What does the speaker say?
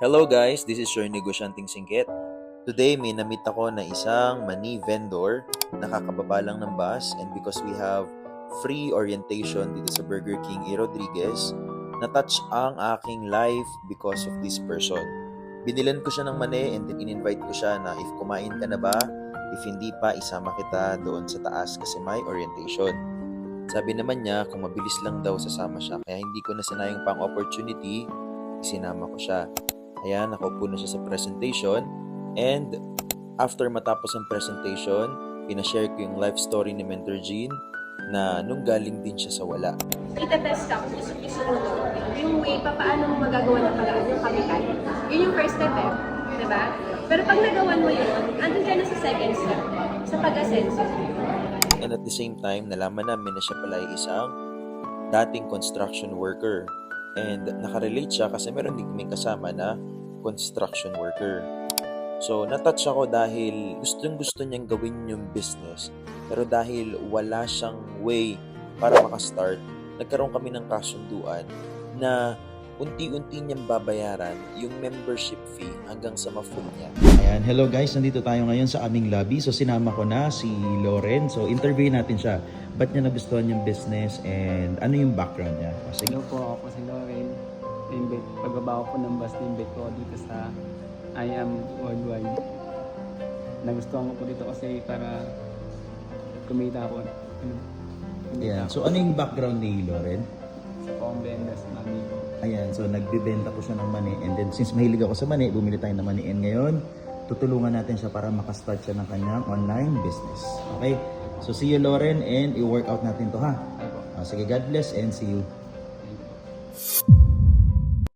Hello guys, this is your Negosyanteng Singkit. Today may namit ako na isang mani vendor, nakakababa lang ng bus, and because we have free orientation dito sa Burger King A. Rodriguez, na-touch ang aking life because of this person. Binilan ko siya ng mani and then in-invite ko siya na if kumain ka na ba, if hindi pa, isama kita doon sa taas kasi may orientation. Sabi naman niya kung mabilis lang daw sasama siya, kaya hindi ko na sinayang pang opportunity, isinama ko siya. Ayan, nakaupo na siya sa presentation. And after matapos ang presentation, pinashare ko yung life story ni Mentor Jean na nung galing din siya sa wala. Itetest ka, isusunod yung way pa paano mo magagawa ng paraan yung kapital. Yun yung first step diba? Pero pag nagawan mo yun, andun ka na sa second step, sa pag-asenso. And at the same time, nalaman namin na siya pala ay isang dating construction worker. And nakarelate siya kasi meron din kaming kasama na construction worker. So, natouch ako dahil gustong-gusto niyang gawin yung business. Pero dahil wala siyang way para makastart, nagkaroon kami ng kasunduan na unti-unti niyang babayaran yung membership fee hanggang sa ma-full niya. Ayan, hello guys, nandito tayo ngayon sa aming lobby. So sinama ko na si Loren. So interview natin siya. Ba't niya nagustuhan yung business and ano yung background niya? Sige. Hello po, ako si Loren. Pagbaba ko ng bus, na-invite ko dito sa I Am Worldwide. Nagustuhan ko po dito kasi para kumita ako. Ayan, so ano yung background ni Loren? Sa pong vendas na amigo. Ayan, so nagbibenta po siya ng mani and then since mahilig ako sa mani, bumili tayo ng mani and ngayon tutulungan natin siya para makastart siya ng kanyang online business. Okay? So see you Loren and i-work out natin to ha. Sige, God bless and see you. Thank you po.